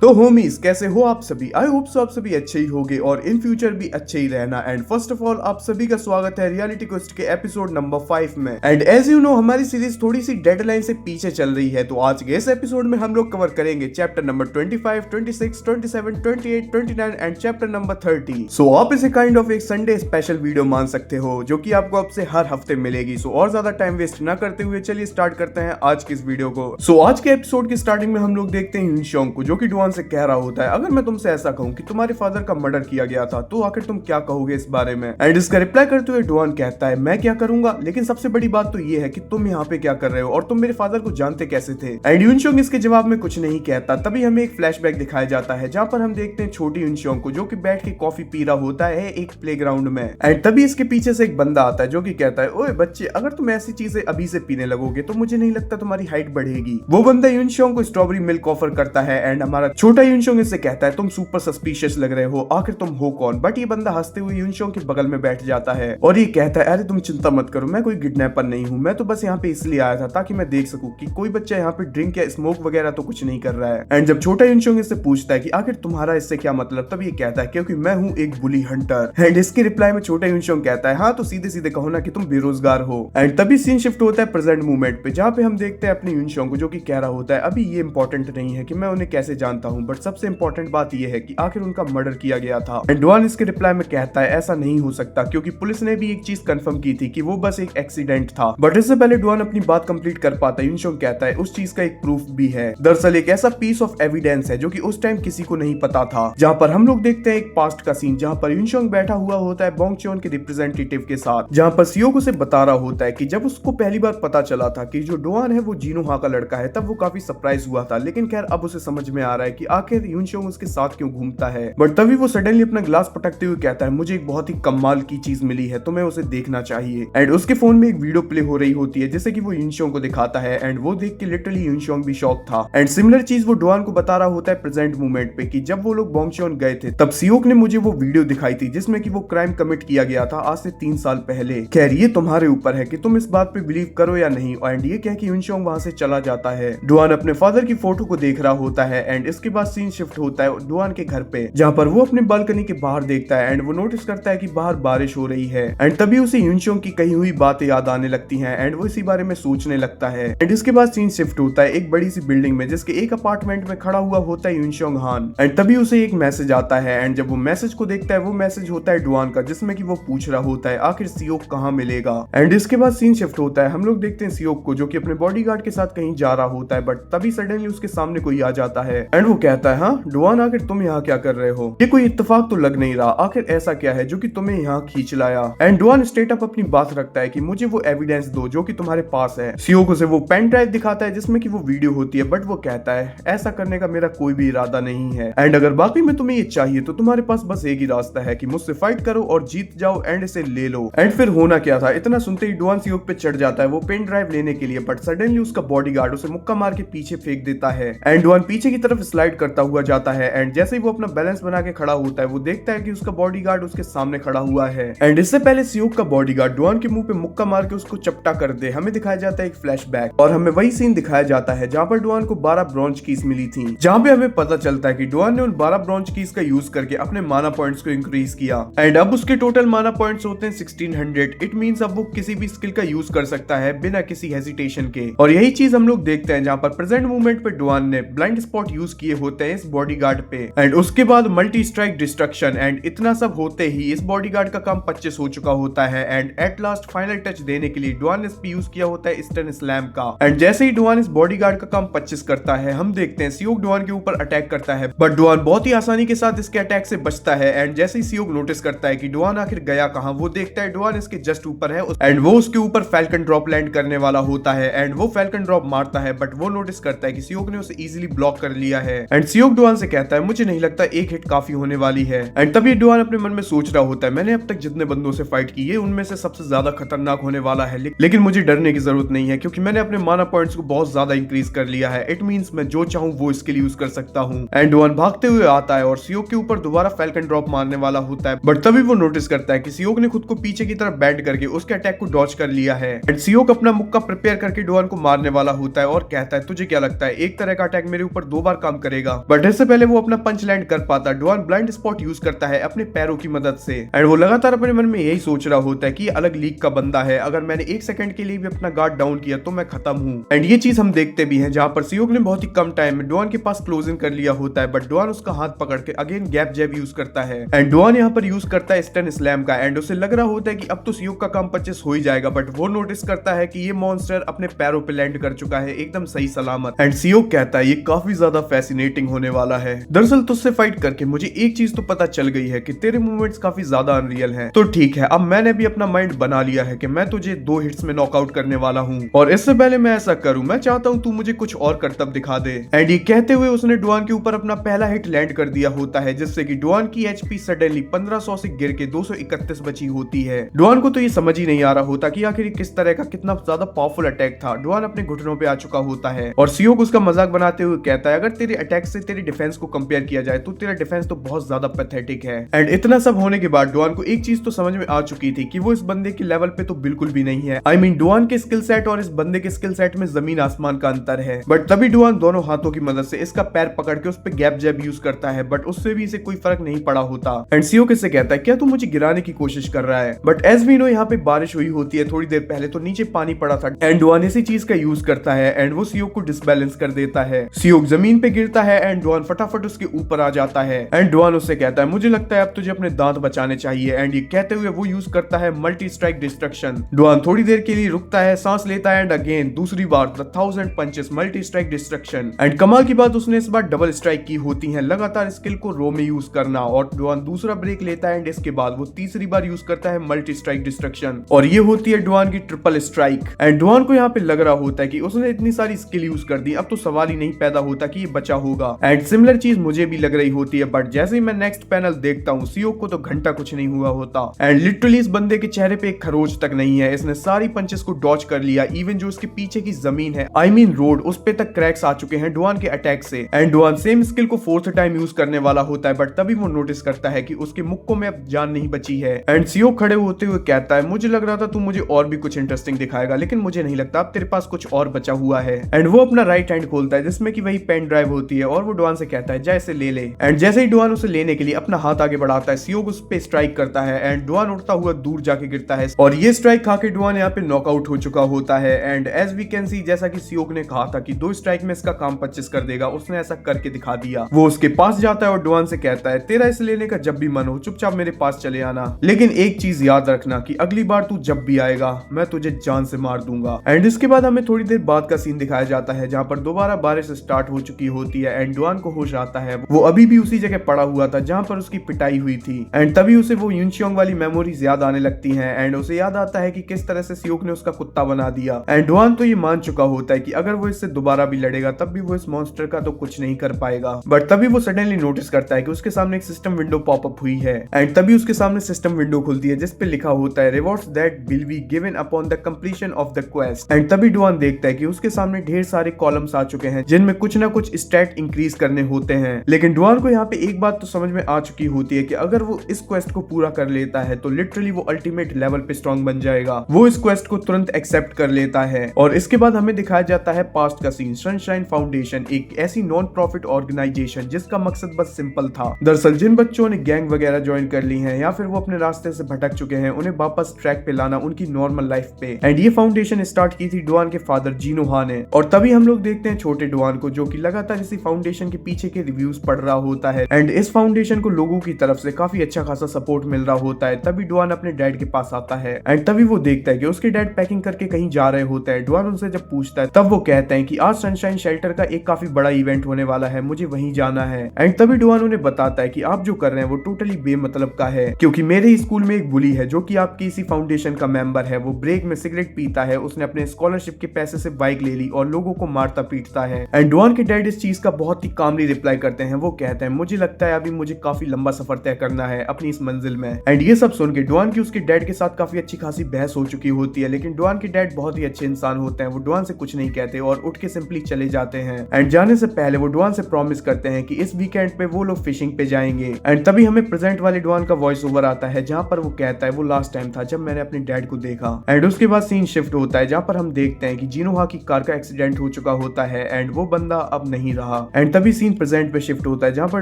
तो होमीज कैसे हो आप सभी। आई होप सो आप सभी अच्छे ही होगे और इन फ्यूचर भी अच्छे ही रहना। एंड फर्स्ट ऑफ ऑल आप सभी का स्वागत है रियलिटी क्वेस्ट के एपिसोड नंबर 5 में। एंड एज यू नो हमारी सीरीज थोड़ी सी डेडलाइन से पीछे चल रही है, तो आज के इस एपिसोड में हम लोग कवर करेंगे chapter number 25, 26, 27, 28, 29 and chapter number 30। सो आप इसे काइंड ऑफ एक संडे स्पेशल वीडियो मान सकते हो जो कि आपको अब से हर हफ्ते मिलेगी। सो और ज्यादा टाइम वेस्ट ना करते हुए चलिए स्टार्ट करते हैं आज की इस वीडियो को। सो आज के एपिसोड की स्टार्टिंग में हम लोग देखते हैं यूनशोंग को, जो कि डुआन से कह रहा होता है अगर मैं तुमसे ऐसा कहूं कि तुम्हारे फादर का मर्डर किया गया था तो आखिर तुम क्या कहोगे इस बारे में। एंड इसका रिप्लाई करते हुए डुआन कहता है मैं क्या करूंगा, लेकिन सबसे बड़ी बात तो ये है कि तुम यहाँ पे क्या कर रहे हो और तुम मेरे फादर को जानते कैसे थे। एंड यूनशोंग इसके जवाब में कुछ नहीं कहता। तभी हमें एक फ्लैशबैक दिखाया जाता है जहाँ पर हम देखते हैं छोटी यूनशोंग को जो कि बैठ के कॉफी पी रहा होता है एक प्लेग्राउंड में। एंड तभी इसके पीछे से एक बंदा आता है जो कि कहता है ओए बच्चे, अगर तुम ऐसी चीजें अभी से पीने लगोगे तो मुझे नहीं लगता तुम्हारी हाइट बढ़ेगी। वो बंदा यूनशोंग को स्ट्रॉबेरी मिल्क ऑफर करता है एंड हमारा छोटा यूनशोंग इससे कहता है तुम सुपर सस्पिशियस लग रहे हो, आखिर तुम हो कौन। बट ये बंदा हंसते हुए यूनशोंग के बगल में बैठ जाता है और ये कहता है अरे तुम चिंता मत करो, मैं कोई किडनैपर नहीं हूँ, मैं तो बस यहाँ पे इसलिए आया था ताकि मैं देख सकूं कि कोई बच्चा यहाँ पे ड्रिंक या स्मोक वगैरह तो कुछ नहीं कर रहा है। एंड जब छोटा यूनशोंग इससे पूछता है कि आखिर तुम्हारा इससे क्या मतलब, तब ये कहता है क्योंकि मैं हूँ एक बुली हंटर। एंड इसके रिप्लाई में छोटा यूनशोंग कहता है हाँ तो सीधे सीधे कहो ना कि तुम बेरोजगार हो। एंड तभी सीन शिफ्ट होता है प्रेजेंट मोमेंट पे, जहाँ पे हम देखते हैं अपने यूनशोंग को जो कि कह रहा होता है अभी ये इंपॉर्टेंट नहीं है कि मैं उन्हें कैसे जानता हूँ, बट सबसे इंपॉर्टेंट बात यह है कि आखिर उनका मर्डर किया गया था। एंड डुआन इसके रिप्लाई में कहता है ऐसा नहीं हो सकता क्योंकि पुलिस ने भी एक चीज कंफर्म की थी कि वो बस एक एक्सीडेंट था। बट इससे पहले डुआन अपनी बात कंप्लीट कर पाता है यूनशोंग कहता है उस चीज का एक प्रूफ भी है, दरअसल एक ऐसा पीस ऑफ एविडेंस है जो कि उस टाइम किसी को नहीं पता था। जहां पर हम लोग देखते हैं एक पास्ट का सीन जहां पर यूनशोंग बैठा हुआ होता है बोंगचोन के रिप्रेजेंटेटिव के साथ, जहां पर सियोको से बता रहा होता है कि जब उसको पहली बार पता चला था कि जो डुआन है वो जीनोहा का लड़का है तब वो काफी सरप्राइज हुआ था, लेकिन खैर अब उसे समझ में आ रहा है कि आखिर यूनशोंग उसके साथ क्यों घूमता है। बट तभी वो सडनली अपना ग्लास पटकते हुए कहता है मुझे एक बहुत ही कमाल की चीज मिली है, तुम्हें उसे देखना चाहिए। एंड उसके फोन में एक वीडियो प्ले हो रही होती है जिसे कि वो यूनशोंग को दिखाता है एंड वो देख के लिटरली यूनशोंग भी शॉक था। एंड सिमिलर चीज वो डुआन को बता रहा होता है प्रेजेंट मोमेंट पे कि जब वो लोग बोंगचोन गए थे तब सियोक ने मुझे वो वीडियो दिखाई थी जिसमें कि वो क्राइम कमिट किया गया था आज से 3 साल पहले। खैर ये तुम्हारे ऊपर है कि तुम इस बात पे बिलीव करो या नहीं। एंड ये कह के यूनशोंग वहां से चला जाता है। डुआन अपने फादर की फोटो को देख रहा होता है एंड इसके बाद सीन शिफ्ट होता है डुआन के घर पे, जहां पर वो अपने बालकनी के बाहर देखता है एंड वो नोटिस करता है कि बाहर बारिश हो रही है। एंड तभी उसे यूनशोंग की कही हुई बातें याद आने लगती हैं एंड वो इसी बारे में सोचने लगता है। एंड इसके बाद सीन शिफ्ट होता है एक बड़ी सी बिल्डिंग में जिसके एक अपार्टमेंट में खड़ा हुआ होता है यूनशोंग हान। एंड तभी उसे एक मैसेज आता है एंड जब वो मैसेज को देखता है वो मैसेज होता है डुआन का जिसमें कि वो पूछ रहा होता है आखिर सियोक कहाँ मिलेगा। एंड इसके बाद सीन शिफ्ट होता है हम लोग देखते हैं सियोक को जो कि अपने बॉडीगार्ड के साथ कहीं जा रहा होता है, बट तभी सडनली उसके सामने कोई आ जाता है एंड वो कहता है हाँ डुआन आखिर तुम यहाँ क्या कर रहे हो, ये कोई इत्तेफाक तो लग नहीं रहा, आखिर ऐसा क्या है जो कि तुम्हें यहाँ खींच लाया। एंड डुआन स्ट्रेट अप अपनी बात रखता है कि मुझे वो एविडेंस दो जो कि तुम्हारे पास है। सियोको से वो पेन ड्राइव दिखाता है जिसमें कि वो वीडियो होती है, बट वो कहता है ऐसा करने का मेरा कोई भी इरादा नहीं है एंड अगर बाकी में तुम्हें ये चाहिए तो तुम्हारे पास बस एक ही रास्ता है कि मुझसे फाइट करो और जीत जाओ एंड इसे ले लो। एंड फिर होना क्या था, इतना सुनते ही डुआन सियोक पे चढ़ जाता है वो पेन ड्राइव लेने के लिए, बट सडनली उसका बॉडीगार्ड उसे मुक्का मार के पीछे फेंक देता है एंड डुआन पीछे की तरफ स्लाइड करता हुआ जाता है। एंड जैसे ही वो अपना बैलेंस बना के खड़ा होता है वो देखता है कि उसका बॉडीगार्ड उसके सामने खड़ा हुआ है। एंड इससे पहले सियोक का बॉडीगार्ड डुआन के मुंह पे मुक्का मार के उसको चपटा कर दे, हमें दिखाया जाता है एक फ्लैशबैक और हमें वही सीन दिखाया जाता है जहां पर डुआन को 12 ब्रॉन्ज कीज मिली थी, जहां पे हमें पता चलता है कि डुआन ने उन 12 ब्रॉन्ज कीज का यूज करके अपने माना पॉइंट्स को इंक्रीज किया एंड अब उसके टोटल माना पॉइंट्स होते हैं 1600। इट मींस अब वो किसी भी स्किल का यूज कर सकता है बिना किसी हेजिटेशन के। और यही चीज हम लोग देखते हैं जहां पर प्रेजेंट मूवमेंट पे डुआन ने ब्लाइंड स्पॉट यूज किए होते हैं इस बॉडीगार्ड पे एंड उसके बाद मल्टी स्ट्राइक डिस्ट्रक्शन। एंड इतना सब होते ही इस बॉडीगार्ड का काम 25 हो चुका होता है and at last final touch देने के लिए डुआन ने यूज किया होता है ईस्टर्न स्लैम का। एंड जैसे ही डुआन इस बॉडीगार्ड का काम 25 करता है हम देखते हैं सियोक डुआन के ऊपर अटैक करता है, बट डुआन बहुत ही आसानी के साथ इसके अटैक से बचता है। एंड जैसे ही सियोक नोटिस करता है कि डुआन आखिर गया कहां, वो देखता है डुआन इसके जस्ट ऊपर है एंड वो उसके ऊपर फैल्कन ड्रॉप लैंड करने वाला होता है एंड वो फैल्कन ड्रॉप मारता है, बट वो नोटिस करता है कि सियोक ने उसे इजीली ब्लॉक कर लिया है। एंड सियोक डुआन से कहता है मुझे नहीं लगता एक हिट काफी होने वाली है। एंड तभी डुआन अपने मन में सोच रहा होता है मैंने अब तक जितने बंदों से फाइट की है उनमें से सबसे ज्यादा खतरनाक होने वाला है, लेकिन मुझे डरने की जरूरत नहीं है क्योंकि मैंने अपने माना पॉइंट्स को बहुत ज्यादा इंक्रीज कर लिया है। इट मींस मैं जो चाहूं वो स्किल यूज कर सकता हूं। एंड डुआन भागते हुए आता है और सियोक के ऊपर दोबारा फैल्कन ड्रॉप मारने वाला होता है, बट तभी वो नोटिस करता है कि सियोक ने खुद को पीछे की तरफ बैंड करके उसके अटैक को डॉज कर लिया है। एंड सियोक अपना मुक्का प्रिपेयर करके डुआन को मारने वाला होता है और कहता है तुझे क्या लगता है एक तरह का अटैक मेरे ऊपर 2 बार काम करेगा, बट इससे पहले वो अपना पंच लैंड कर पाता, डुआन ब्लाइंड स्पॉट यूज करता है अपने पैरों की मदद से एंड वो लगातार अपने मन में यही सोच रहा होता है कि अलग लीग का बंदा है, अगर मैंने एक सेकंड के लिए भी अपना गार्ड डाउन किया तो मैं खत्म हूँ। एंड ये चीज हम देखते भी हैं जहां पर सियोक ने बहुत ही कम टाइम में डुआन के पास क्लोजिंग कर लिया होता है, बट डुआन उसका हाथ पकड़ के अगेन गैप जैब यूज करता है एंड डुआन यहाँ पर यूज करता है स्टन स्लैम का एंड उसे लग रहा होता है कि अब तो सियोक का काम 25 हो ही जाएगा, बट वो नोटिस करता है कि ये मॉन्स्टर अपने पैरों पे लैंड कर चुका है एकदम सही सलामत एंड सियोक कहता है ये काफी ज्यादा फैसिनेटिंग होने वाला है। दरअसल तुझसे फाइट करके मुझे एक चीज तो पता चल गई है कि तेरे मूवमेंट्स काफी ज्यादा अनरियल हैं। तो ठीक है, अब मैंने भी अपना माइंड बना लिया है कि मैं तुझे 2 हिट्स में नॉकआउट करने वाला हूँ और इससे पहले मैं ऐसा करूँ मैं चाहता हूँ तू मुझे कुछ और करतब दिखा दे। एंड ये कहते हुए उसने डुआन के ऊपर अपना पहला हिट लैंड कर दिया होता है जिससे कि डुआन की एचपी सडनली 1500 से गिर के 231 बची होती है। डुआन को तो ये समझ ही नहीं आ रहा होता कि आखिर किस तरह का कितना ज्यादा पावरफुल अटैक था। डुआन अपने घुटनों पे आ चुका होता है और सियोक उसका मजाक बनाते हुए कहता है अगर तेरे अटैक से तेरे डिफेंस को कंपेयर किया जाए तो तेरा डिफेंस तो बहुत ज्यादा पैथेटिक है। एंड इतना सब होने के बाद डुआन को एक चीज तो समझ में आ चुकी थी कि वो इस बंदे के लेवल पे तो बिल्कुल भी नहीं है। आई मीन डुआन के स्किल सेट और इस बंदे के स्किल सेट में जमीन आसमान का अंतर है। बट तभी डुआन दोनों हाथों की मदद से इसका पैर पकड़ के उस पे गैप जैब यूज करता है, बट उससे भी इसे कोई फर्क नहीं पड़ा होता। एंड सियोक इससे कहता है क्या तू मुझे गिराने की कोशिश कर रहा है, बट एज वी नो यहाँ पे बारिश हुई होती है थोड़ी देर पहले तो नीचे पानी पड़ा था एंड डुआन इसी चीज का यूज करता है एंड वो सियोक को डिसबैलेंस कर देता है। सियोक जमीन पे गिरता है एंड डुआन फटाफट उसके ऊपर आ जाता है एंड डुआन उससे कहता है मुझे लगता है अब तुझे अपने दांत बचाने चाहिए एंड ये कहते हुए वो यूज करता है मल्टी स्ट्राइक डिस्ट्रक्शन। डुआन थोड़ी देर के लिए रुकता है, सांस लेता है एंड अगेन दूसरी बार 1000 punches multi strike destruction and कमाल की बात उसने इस बार डबल स्ट्राइक की होती है, लगातार स्किल को रो में यूज करना और डुआन दूसरा ब्रेक लेता है एंड इसके बाद वो तीसरी बार यूज करता है मल्टी स्ट्राइक डिस्ट्रक्शन और ये होती है डुआन की ट्रिपल स्ट्राइक। एंड डुआन को यहाँ पे लग रहा होता है कि उसने इतनी सारी स्किल यूज कर दी अब तो सवाल ही नहीं पैदा होता कि ये बचा होगा एंड सिमिलर चीज मुझे भी लग रही होती है, बट जैसे ही मैं नेक्स्ट पैनल देखता हूँ सियोक को तो घंटा कुछ नहीं हुआ होता एंड लिटरली इस बंदे के चेहरे पे एक खरोच तक नहीं है, इसने सारी पंचेस को डॉच कर लिया, इवन जो उसके पीछे की जमीन है आई मीन रोड उस पे तक क्रैक्स आ चुके हैं डुआन के अटैक से एंड डुआन सेम स्किल को 4th टाइम यूज करने वाला होता है, बट तभी वो नोटिस करता है कि उसके मुक्कों में अब जान नहीं बची है एंड सियोक खड़े होते हुए कहता है मुझे लग रहा था तू मुझे और भी कुछ इंटरेस्टिंग दिखाएगा लेकिन मुझे नहीं लगता अब तेरे पास कुछ और बचा हुआ है। एंड वो अपना राइट हैंड खोलता है जिसमें कि वही पेन ड्राइव होती है और वो डुआन से कहता है जा इसे ले ले एंड जैसे ही डुआन उसे लेने के लिए अपना हाथ आगे बढ़ाता है सियोक उस पे स्ट्राइक करता है एंड डुआन उड़ता हुआ दूर जाके गिरता है और ये स्ट्राइक खा के डुआन यहाँ पे नॉकआउट हो चुका होता है and as we can see जैसा कि सियोक ने कहा था कि 2 स्ट्राइक में इसका काम 25 कर देगा, उसने ऐसा करके दिखा दिया। वो उसके पास जाता है और डुआन से कहता है तेरा इसे लेने का जब भी मन हो चुपचाप मेरे पास चले आना, लेकिन एक चीज याद रखना कि अगली बार तू जब भी आएगा मैं तुझे जान से मार दूंगा। एंड इसके बाद हमें थोड़ी देर बाद का सीन दिखाया जाता है जहाँ पर दोबारा बारिश स्टार्ट हो चुकी होती है एंड डुआन को होश आता है, वो अभी भी उसी जगह पड़ा हुआ था जहाँ पर उसकी पिटाई हुई थी एंड तभी उसे वो यूनशियोंग वाली मेमोरीज याद आने लगती हैं एंड उसे याद आता है कि किस तरह से सियोक ने उसका कुत्ता बना दिया एंड डुआन तो ये मान चुका होता है कि अगर वो इससे दोबारा भी लड़ेगा तब भी वो इस मॉन्स्टर का तो कुछ नहीं कर पाएगा, बट तभी वो सडनली नोटिस करता है कि उसके सामने एक सिस्टम विंडो पॉपअप हुई है एंड तभी उसके सामने सिस्टम विंडो खुलती है जिस पे लिखा होता है rewards that will be given upon the completion of the quest and तभी डुआन देखता है कि उसके सामने ढेर सारे कॉलम्स आ चुके हैं जिनमें कुछ ना कुछ स्टैट इंक्रीज करने होते हैं, लेकिन डुआन को यहाँ पे एक बात तो समझ में आ चुकी होती है कि अगर वो इस क्वेस्ट को पूरा कर लेता है तो लिटरली वो अल्टीमेट लेवल पे स्ट्रॉन्ग बन जाएगा। वो इस क्वेस्ट को तुरंत एक्सेप्ट कर लेता है और इसके बाद हमें दिखाया जाता है पास्ट का सीन। सनशाइन फाउंडेशन एक ऐसी नॉन प्रॉफिट ऑर्गेनाइजेशन जिसका मकसद बस सिंपल था। दरअसल जिन बच्चों ने गैंग वगैरह ज्वाइन कर ली हैं या फिर वो अपने रास्ते से भटक चुके हैं उन्हें वापस ट्रैक पे लाना उनकी नॉर्मल लाइफ पे। एंड ये फाउंडेशन स्टार्ट की थी डुआन के फादर जीनोहा ने और तभी हम लोग देखते हैं छोटे डुआन को जो कि लगातार इसी फाउंडेशन के पीछे के रिव्यूज पढ़ रहा होता है एंड इस फाउंडेशन को लोगों की तरफ से काफी अच्छा खासा सपोर्ट मिल रहा होता है। तभी डुआन अपने डैड के पास आता है एंड तभी वो देखता है कि उसके डैड पैकिंग करके कहीं जा रहे होते हैं। डुआन उनसे जब पूछता है तब वो कहते हैं कि आज सनशाइन शेल्टर का एक काफी बड़ा इवेंट होने वाला है, मुझे वहीं जाना है। एंड तभी डुआन उन्हें बताता है कि आप जो कर रहे हैं वो टोटली बेमतलब का है, क्योंकि मेरे ही स्कूल में एक बुली है जो कि आपकी इसी फाउंडेशन का मेंबर है। वो ब्रेक में सिगरेट पीता है, उसने अपने स्कॉलरशिप के पैसे से बाइक ले ली और लोगों को मारता पीटता है। एंड डुआन के डैड इस चीज का बहुत ही कामली रिप्लाई करते हैं। वो कहते हैं मुझे लगता है अभी मुझे काफी लंबा सफर तय करना है अपनी इस मंजिल में। एंड ये सब सुन के डुआन की उसके डैड के साथ काफी अच्छी खासी बहस हो चुकी होती है, लेकिन डुआन के डैड बहुत ही अच्छे इंसान होते हैं। वो डुआन से कुछ नहीं कहते और उठ के सिंपली चले जाते हैं। एंड जाने से पहले वो डुआन से प्रॉमिस करते हैं कि इस वीकेंड पे वो लोग फिशिंग पे जाएंगे। एंड तभी हमें प्रेजेंट वाले डुआन का वॉइस ओवर आता है जहां पर वो कहता है वो लास्ट टाइम था जब मैंने अपने डैड को देखा। एंड उसके बाद सीन शिफ्ट होता है जहां पर हम देखते हैं कि जीनोहा की कार का एक्सीडेंट हो चुका होता है एंड वो बंदा अब नहीं रहा। था। एंड तभी सीन प्रेजेंट पे शिफ्ट होता है जहाँ पर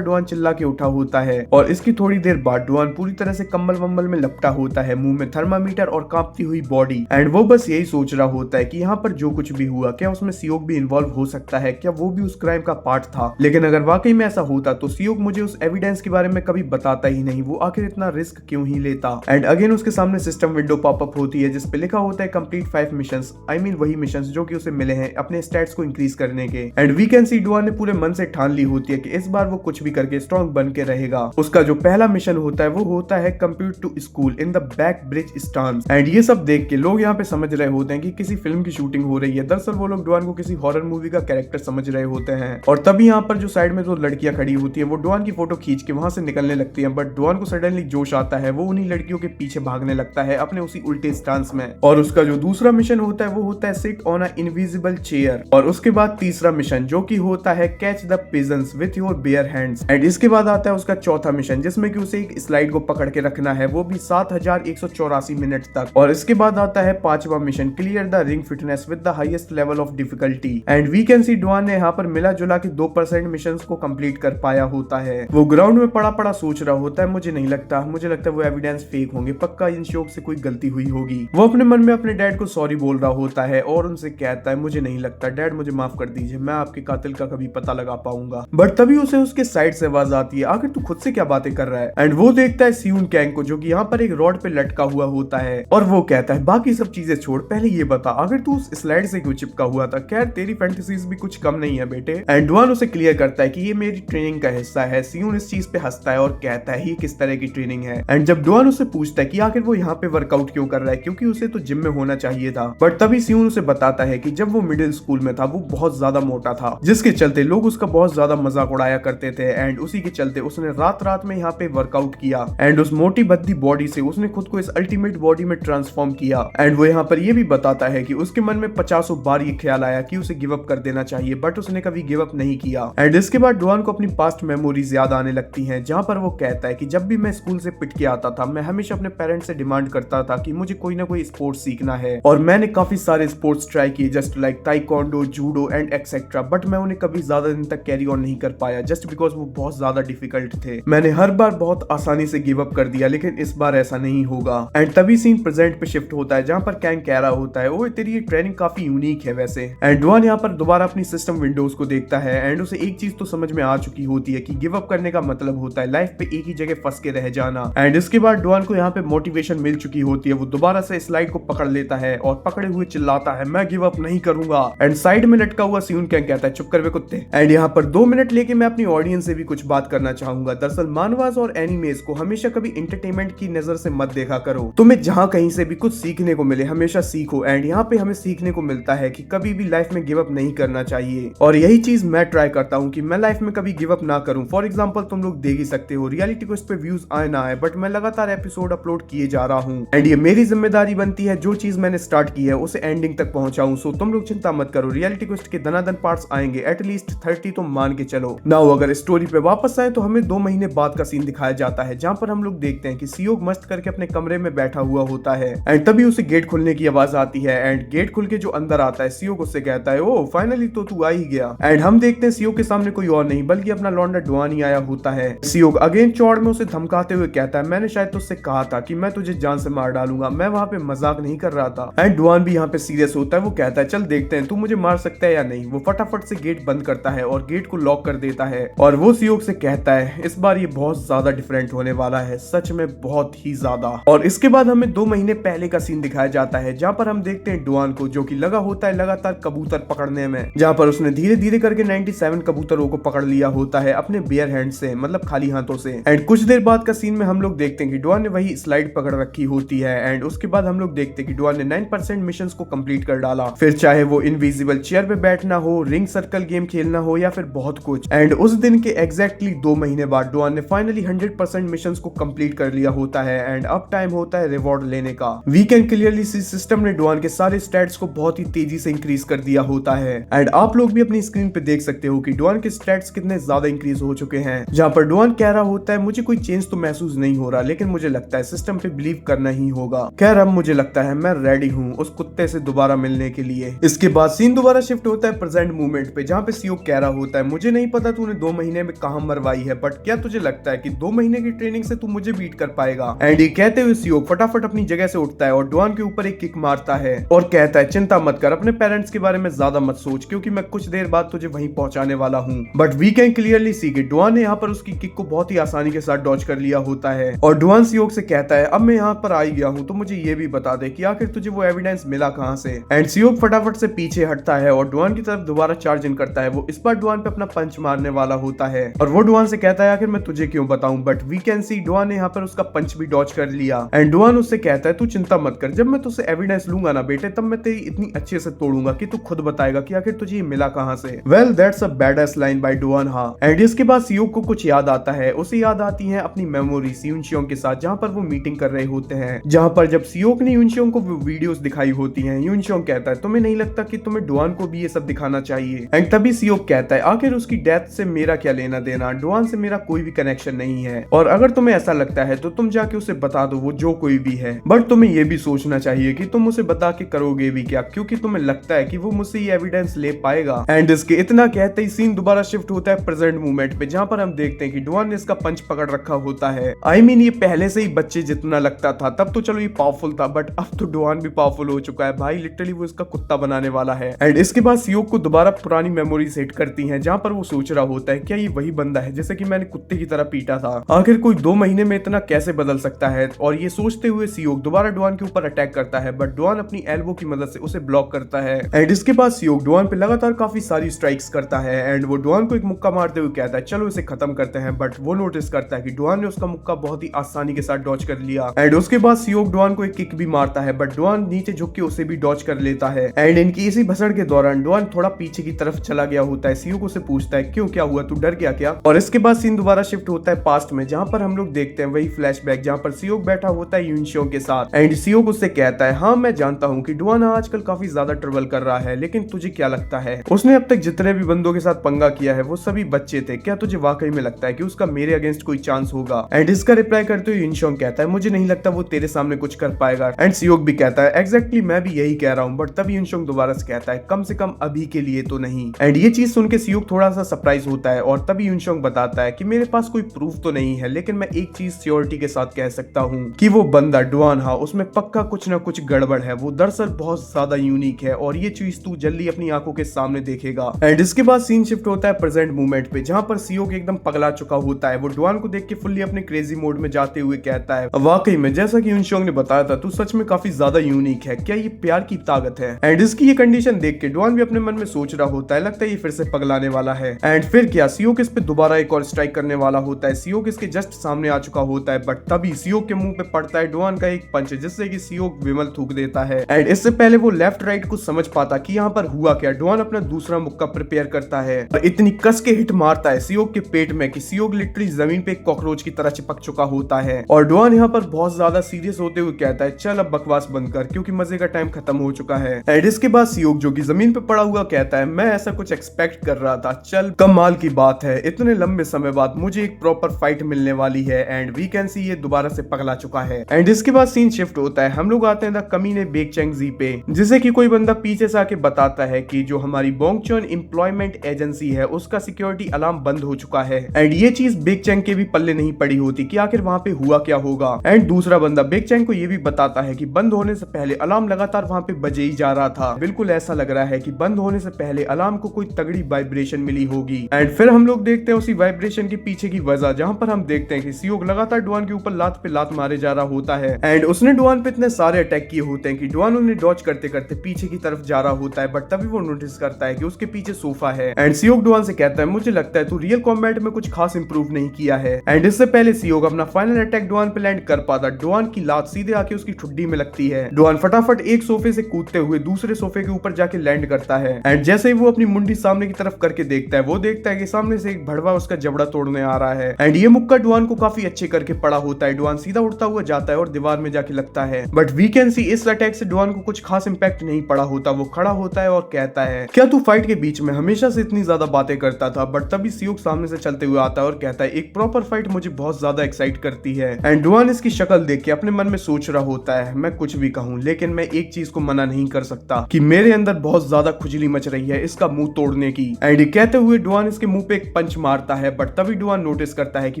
डुआन चिल्ला के उठा होता है और इसकी थोड़ी देर बाद डुआन पूरी तरह से कंबल वम्बल में लपटा होता है, मुंह में थर्मामीटर और कांपती हुई बॉडी। एंड वो बस यही सोच रहा होता है कि यहाँ पर जो कुछ भी हुआ क्या उसमें सियोक भी इन्वॉल्व हो सकता है, क्या वो भी उस क्राइम का पार्ट था। लेकिन अगर वाकई में ऐसा होता तो सियोक मुझे उस एविडेंस के बारे में कभी बताता ही नहीं, वो आखिर इतना रिस्क क्यों ही लेता। एंड अगेन उसके सामने सिस्टम विंडो पॉपअप होती है जिसपे लिखा होता है कंप्लीट 5 मिशंस, आई मीन वही मिशंस जो कि उसे मिले हैं अपने स्टैट्स को इंक्रीज करने के। And we can see Duan ने पूरे मन से ठान ली होती है कि इस बार वो कुछ भी करके स्ट्रॉन्ग बन के रहेगा। उसका जो पहला मिशन होता है वो होता है compute to school in the back bridge stance. And ये सब देख के लोग यहाँ पे समझ रहे होते हैं कि किसी फिल्म की शूटिंग हो रही है। दरअसल वो लोग डुआन को किसी हॉरर मूवी का कैरेक्टर समझ रहे होते हैं। और तभी यहाँ पर जो साइड में दो लड़कियां खड़ी होती है वो डुआन की फोटो खींच के वहां से निकलने लगती है। बट डुआन को सडनली जोश आता है, वो उन्हीं लड़कियों के पीछे भागने लगता है अपने उसी उल्टे स्टांस में। और उसका जो दूसरा मिशन होता है वो होता है sit on a invisible chair. और उसके बाद तीसरा मिशन जो कि होता है catch the pigeons with your bare hands. And इसके बाद आता है उसका चौथा मिशन जिसमें कि उसे एक स्लाइड को पकड़ के रखना है, वो भी 7184 मिनट तक। और इसके बाद आता है पांचवा mission clear the ring fitness with the highest level of difficulty. And we can see Duan ने यहाँ पर मिला जुला के 2% मिशन को कंप्लीट कर पाया होता है। वो ग्राउंड में पड़ा पड़ा सोच रहा होता है मुझे नहीं लगता, मुझे लगता है वो एविडेंस फेक होंगे, पक्का इन शोक से कोई गलती हुई होगी। वो अपने मन में अपने डैड को सॉरी बोल रहा होता है और उनसे कहता है मुझे नहीं लगता डैड, मुझे माफ कर दीजिए, मैं आपके कातिल का कभी पता लगा पाऊंगा। बट तभी उसे उसके साइड से आवाज आती है आखिर तू खुद से क्या बातें कर रहा है। एंड वो देखता है सियून कैंग को जो कि यहाँ पर एक रॉड पे लटका हुआ होता है और वो कहता है बाकी सब चीजें छोड़, पहले ये बता आखिर तू उस स्लाइड से क्यों चिपका हुआ था। खैर तेरी फैंटेसीज भी कुछ कम नहीं है बेटे। एंड डुआन उसे क्लियर करता है कि ये मेरी ट्रेनिंग का हिस्सा है। सियून इस चीज पे हंसता है और कहता है ये किस तरह की ट्रेनिंग है। एंड जब डुआन उसे पूछता है कि आखिर वो यहाँ पे वर्कआउट क्यों कर रहा है क्योंकि उसे तो जिम में होना चाहिए था। बट तभी सियून उसे बताता है कि जब वो मिडिल स्कूल में था वो बहुत ज्यादा मोटा था जिसके चलते लोग उसका बहुत ज्यादा मजाक उड़ाया करते थे। एंड उसी के चलते उसने रात रात में यहाँ पे वर्कआउट किया एंड उस मोटी भद्दी बॉडी से उसने खुद को इस अल्टीमेट बॉडी में ट्रांसफॉर्म किया। एंड वो यहाँ पर ये भी बताता है कि उसके मन में 50 बार ये ख्याल आया कि उसे गिव अप कर देना चाहिए बट उसने कभी गिव अप नहीं किया। एंड इसके बाद डुआन को अपनी पास्ट मेमोरीज याद आने लगती हैं जहाँ पर वो कहता है कि जब भी मैं स्कूल से पिट के आता था मैं हमेशा अपने पेरेंट्स से डिमांड करता था कि मुझे कोई ना कोई स्पोर्ट्स सीखना है और मैंने काफी सारे स्पोर्ट्स ट्राई किए just like taekwondo, judo and etcetera, but मैं उन्हें कभी ज्यादा दिन तक कैरी ऑन नहीं कर पाया जस्ट बिकॉज वो बहुत ज्यादा डिफिकल्ट थे। मैंने हर बार बहुत आसानी से गिव अप कर दिया लेकिन इस बार ऐसा नहीं होगा। एंड तभी सीन प्रेजेंट पे शिफ्ट होता है जहाँ पर कैंग कह रहा होता है ओए तेरी ये ट्रेनिंग काफी यूनिक है वैसे। एंड डुआन यहाँ पर दोबारा अपनी सिस्टम विंडोज को देखता है एंड उसे एक चीज तो समझ में आ चुकी होती है कि गिव अप करने का मतलब होता है लाइफ पे एक ही जगह फंस के रह जाना। एंड इसके बाद डुआन को यहाँ पे मोटिवेशन मिल चुकी होती है, वो दोबारा से स्लाइड को पकड़ लेता है और पकड़े हुए चिल्लाता है मैं गिव अप नहीं करूंगा। एंड साइड में लटका हुआ सियून कैंग कहता है चुप कर वे कुत्ते। एंड यहाँ पर 2 मिनट लेके मैं अपनी ऑडियंस से भी कुछ बात करना चाहूंगा। दरअसल मानवास और एनिमेज को हमेशा कभी एंटरटेनमेंट की नजर से मत देखा करो, तुम्हें जहाँ कहीं से भी कुछ सीखने को मिले हमेशा सीखो। एंड यहाँ पे हमें सीखने को मिलता है कि कभी भी लाइफ में गिव अप नहीं करना चाहिए और यही चीज मैं ट्राई करता हूँ कि मैं लाइफ में कभी गिव अप ना करूँ। फॉर एग्जाम्पल तुम लोग देख ही सकते हो रियलिटी क्वेस्ट पे व्यूज आए ना आए बट मैं लगातार एपिसोड अपलोड किए जा रहा हूँ एंड ये मेरी जिम्मेदारी बनती है जो चीज मैंने स्टार्ट की है उसे एंडिंग तक पहुंचाऊं। सो तुम लोग चिंता मत करो, रियलिटी क्वेस्ट के दनादन पार्ट्स आएंगे, एटलीस्ट 30 तो मान के चलो। नाउ अगर स्टोरी पे वापस आए तो हमें 2 महीने बाद का सीन दिखाया जाता है जहां पर हम लोग देखते हैं कि सियोक मस्त करके अपने कमरे में बैठा हुआ होता है एंड तभी उसे गेट खुलने की आवाज आती है एंड गेट खुल के जो अंदर आता है सियोक उससे कहता है ओ फाइनली तो तू आ ही गया। एंड हम देखते हैं सियोक के सामने कोई और नहीं बल्कि अपना लौंडा डुआन ही आया होता है। सियोक अगेन चौड़ में उसे धमकाते हुए कहता है मैंने शायद तुझसे कहा था कि मैं तुझे जान से मार डालूंगा, मैं वहां पे मजाक नहीं कर रहा था। एंड डुआन भी यहाँ पे सीरियस होता है, वो कहता है चल देखते हैं तू मुझे मार सकता है या नहीं। वो फटाफट से गेट बंद करता है और गेट को लॉक कर देता है और वो सियोक से कहता है इस बार ये बहुत ज्यादा डिफरेंट होने वाला है, सच में बहुत ही ज्यादा। और इसके बाद हमें 2 महीने पहले का सीन दिखाया जाता है जहाँ पर हम देखते हैं डुआन को जो कि लगा होता है लगातार कबूतर पकड़ने में, जहाँ पर उसने धीरे धीरे करके 97 कबूतरों को पकड़ लिया होता है अपने बेयर हैंड से, मतलब खाली हाथों से। एंड कुछ देर बाद का सीन में हम लोग देखते हैं कि डुआन ने वही स्लाइड पकड़ रखी होती है एंड उसके बाद हम लोग देखते हैं कि डुआन ने 9% मिशंस को कंप्लीट कर डाला, फिर चाहे वो इनविजिबल चेयर पे बैठना हो, रिंग सर्कल गेम खेलना हो या फिर बहुत कुछ। एंड उस दिन के एग्जैक्टली 2 महीने बाद डुआन ने फाइनली 100% मिशंस को कंप्लीट कर लिया होता है एंड अब टाइम होता है रिवॉर्ड लेने का। We can clearly see system ने डुआन के सारे स्टैट्स को बहुत ही तेजी से इंक्रीज कर दिया होता है एंड आप लोग भी अपनी स्क्रीन पे देख सकते हो कि डुआन के स्टैट्स कितने ज्यादा इंक्रीज हो चुके हैं, जहां पर डुआन कह रहा होता है मुझे कोई चेंज तो महसूस नहीं हो रहा लेकिन मुझे लगता है सिस्टम पे बिलीव करना ही होगा। खैर अब मुझे लगता है मैं रेडी हूँ उस कुत्ते से दोबारा मिलने के लिए। इसके बाद सीन दोबारा शिफ्ट होता है प्रेजेंट मूवमेंट पे जहाँ पे सियोक कह रहा होता है, मुझे नहीं पता तूने 2 महीने में कहां मरवाई है, बट क्या तुझे लगता है कि 2 महीने की ट्रेनिंग से तू मुझे बीट कर पाएगा? एंड ये कहते हुए सियोक फटाफट अपनी जगह से उठता है और डुआन के ऊपर एक किक मारता है और कहता है, चिंता मत कर, अपने पेरेंट्स के बारे में ज्यादा मत सोच, क्योंकि मैं कुछ देर बाद तुझे वहीं पहुंचाने वाला हूँ। But we can clearly see कि डुआन ने यहाँ पर उसकी किक को बहुत ही आसानी के साथ डॉज कर लिया होता है और डुआन सियोक से कहता है, अब मैं यहाँ पर आ ही गया हूँ, तो मुझे ये भी बता दे कि आखिर तुझे वो एविडेंस मिला कहाँ से? एंड सियोक फटाफट से पीछे हटता है और डुआन की तरफ दोबारा चार्ज इन करता है। वो इस बार डुआन पे अपना पंच मारने वाला होता है और वो डुआन से कहता है, आखिर मैं तुझे क्यों बताऊं? But we can see Duan ने यहाँ पर उसका पंच भी डॉज कर लिया एंड डुआन उससे कहता है, तू चिंता मत कर, जब मैं तुझसे एविडेंस लूंगा ना बेटे, तब मैं तेरी इतनी अच्छे से तोड़ूंगा कि तू खुद बताएगा कि आखिर तुझे ये मिला कहाँ से। Well that's a badass line by Duan. हाँ, एंड इसके बाद सियोक को कुछ याद आता है। उसे याद आती है अपनी मेमोरीज यूनशियोंग के साथ, जहाँ पर वो मीटिंग कर रहे होते हैं, जहाँ पर जब सियोक ने यूनशियोंग को वीडियोस दिखाई होती हैं, यूनशियोंग कहता है, तुम्हें नहीं लगता कि तुम्हें डुआन को भी ये सब दिखाना चाहिए? एंड तभी सियोक कहता है, आखिर उसकी डेथ से मेरा क्या लेना देना, डुआन से मेरा कोई भी कनेक्शन नहीं है, और अगर तुम्हें ऐसा लगता है तो तुम जाके उसे बता दो, वो जो कोई भी है, बट तुम्हें ये भी सोचना चाहिए कि तुम उसे बता के करोगे भी क्या, क्योंकि तुम्हें लगता है कि वो मुझसे ये एविडेंस ले पाएगा। एंड इसके इतना कहते ही सीन दोबारा शिफ्ट होता है प्रेजेंट मोमेंट पे, जहाँ पर हम देखते हैं कि डुआन ने इसका पंच पकड़ रखा होता है। आई मीन ये पहले से ही बच्चे जितना लगता था, तब तो चलो ये पावरफुल था, बट अब तो डुआन भी पावरफुल हो चुका है भाई, लिटरली वो इसका कुत्ता बनाने वाला है। एंड इसके बाद सियोक को दोबारा पुरानी मेमोरीज हिट करती हैं, जहाँ पर वो सोच रहा होता है, क्या ये वही बंदा है जैसे कि मैंने कुत्ते की तरह पीटा था? आखिर कोई 2 महीने में इतना कैसे बदल सकता है? और ये सोचते हुए सियोक दोबारा डुआन के ऊपर अटैक करता है, बट डुआन अपनी एल्बो की मदद से उसे ब्लॉक करता है। एंड इसके बाद सियोक डुआन पे लगातार काफी सारी स्ट्राइक्स करता है एंड वो डुआन को एक मुक्का मारते हुए कहता है, चलो इसे खत्म करते हैं, बट वो नोटिस करता है कि डुआन ने उसका मुक्का बहुत ही आसानी के साथ डॉज कर लिया। एंड उसके बाद सियोक डुआन को एक किक भी मारता है, बट डुआन नीचे झुक के उसे भी डॉज कर लेता है। एंड इनकी इसी भसड़ के दौरान डुआन थोड़ा पीछे की तरफ चला गया होता है। सियोक उसे पूछता है, क्यों, क्या हुआ, तू डर गया क्या? और इसके बाद सीन दोबारा शिफ्ट होता है पास्ट में, जहाँ पर हम लोग देखते हैं वही फ्लैशबैक, जहाँ पर सियोक बैठा होता है यूनशियोंग के साथ। एंड सियोक उससे कहता है, हाँ मैं जानता हूँ कि डुआन आजकल काफी ज्यादा ट्रबल कर रहा है, लेकिन तुझे क्या लगता है, उसने अब तक जितने भी बंदों के साथ पंगा किया है वो सभी बच्चे थे, क्या तुझे वाकई में लगता है कि उसका मेरे अगेंस्ट कोई चांस होगा? एंड इसका रिप्लाई करते हुए यूनशियोंग कहता है, मुझे नहीं लगता वो तेरे सामने कुछ कर पाएगा। एंड सियोक भी कहता है, एग्जैक्टली मैं भी यही कह रहा हूँ, बट तब यूनशियोंग दोबारा से कहता है, कम से कम अभी के लिए तो नहीं। एंड ये चीज सुन के सियोक थोड़ा सा सरप्राइज होता है और तभी यूनशियोंग बताता है कि मेरे पास कोई प्रूफ तो नहीं है, लेकिन मैं एक चीज श्योरिटी के साथ कह सकता हूँ कि वो बंदा डुआन, हाँ उसमें पक्का कुछ ना कुछ गड़बड़ है, वो दरअसल बहुत ज्यादा यूनिक है और ये चीज तू जल्दी अपनी आंखों के सामने देखेगा। एंड इसके बाद सीन शिफ्ट होता है प्रेजेंट मोमेंट पे, जहाँ पर सियोक एकदम पगला चुका होता है। वो डुआन को देख के फुल्ली अपने क्रेजी मोड में जाते हुए कहता है, वाकई में जैसा कि यूनशियोंग ने बताया था, तू सच में काफी ज्यादा यूनिक है, क्या ये प्यार की ताकत है? एंड इसकी ये कंडीशन देख के डुआन भी अपने मन में सोच रहा होता है, लगता है ये फिर से पगलाने वाला है। एंड फिर क्या, सियोक इस पे दोबारा एक और स्ट्राइक करने वाला होता है। सियोक इसके जस्ट सामने आ चुका होता है, बट तभी सियोक के मुंह पे पड़ता है डुआन का एक पंच, जिससे कि सियोक विमल थूक देता है। एंड इससे पहले वो लेफ्ट राइट कुछ समझ पाता कि यहाँ पर हुआ क्या, डुआन अपना दूसरा मुक्का प्रिपेयर करता है और इतनी कस के हिट मारता है सियोक के पेट में कि सियोक लिटरली जमीन पे एक कॉकरोच की तरह चिपक चुका होता है। और डुआन यहाँ पर बहुत ज्यादा सीरियस होते हुए कहता है, चल अब बकवास बंद कर, क्योंकि मजे का टाइम खत्म हो चुका है। एंड इसके बाद सियोक जो कि जमीन पे पड़ा हुआ कहता है, मैं ऐसा कुछ एक्सपेक्ट कर रहा था, चल कमाल की बात है, इतने लंबे समय बाद मुझे एक प्रॉपर फाइट मिलने वाली है। एंड वी कैन सी ये दोबारा से पगला चुका है। एंड इसके बाद सीन शिफ्ट होता है, हम लोग आते हैं द कमीने बेकचैंग जी पे, जिसे कि कोई बंदा पीछे से आके बताता है कि जो हमारी बोंगचोन एम्प्लॉयमेंट एजेंसी है उसका सिक्योरिटी अलार्म बंद हो चुका है। एंड ये चीज बेकचैंग के भी पल्ले नहीं पड़ी होती कि आखिर वहां पे हुआ क्या होगा। एंड दूसरा बंदा बेकचैंग को ये भी बताता है कि बंद होने से पहले अलार्म लगातार वहां पे बजे ही जा रहा था, बिल्कुल ऐसा लग रहा है कि बंद होने से पहले अलार्म को कोई तगड़ी वाइब्रेशन मिली होगी। एंड फिर हम लोग देखते हैं उसी वाइब्रेशन के पीछे की वजह, जहां पर हम देखते हैं कि सियोक लगातार डुआन के ऊपर लात पे लात मारे जा रहा होता है। एंड उसने डुआन पे इतने सारे अटैक किए होते हैं कि डुआन उन्हें डॉज करते करते पीछे की तरफ जा रहा होता है, बट तभी वो नोटिस करता है कि उसके पीछे सोफा है। एंड सियोक डुआन से कहता है, मुझे लगता है तू रियल कॉम्बैट में कुछ खास इंप्रूव नहीं किया है। एंड इससे पहले सियोक अपना फाइनल अटैक डुआन पे लैंड कर पाता, डुआन की लात सीधे आके उसकी ठुड्डी में लगती है। डुआन फटाफट एक सोफे से कूदते हुए दूसरे सोफे के ऊपर जाके लैंड करता है। एंड जैसे ही वो अपनी मुंडी सामने की तरफ करके देखता है, वो देखता है कि सामने से एक भड़वा उसका जबड़ा तोड़ने आ रहा है। एंड ये मुक्का डुआन को काफी अच्छे करके पड़ा होता है। डुआन सीधा उड़ता हुआ जाता है और दीवार में जाके लगता है, बट वी कैन सी इस अटैक से डुआन को कुछ खास इंपैक्ट नहीं पड़ा होता। वो खड़ा होता है और कहता है, क्या तू फाइट के बीच में हमेशा से इतनी ज्यादा बातें करता था? बट तभी सियोक सामने से चलते हुए आता है और कहता है, एक प्रॉपर फाइट मुझे बहुत ज्यादा एक्साइट करती है। एंड डुआन इसकी शक्ल देख के अपने मन में सोच रहा होता है, मैं कुछ भी कहूँ लेकिन मैं एक चीज को मना नहीं कर सकता कि मेरे अंदर बहुत ज्यादा खुजली मच रही है इसका मुंह तोड़ने की। एंड कहते हुए डुआन इसके मुंह पे एक पंच मारता है, बट तभी डुआन नोटिस करता है कि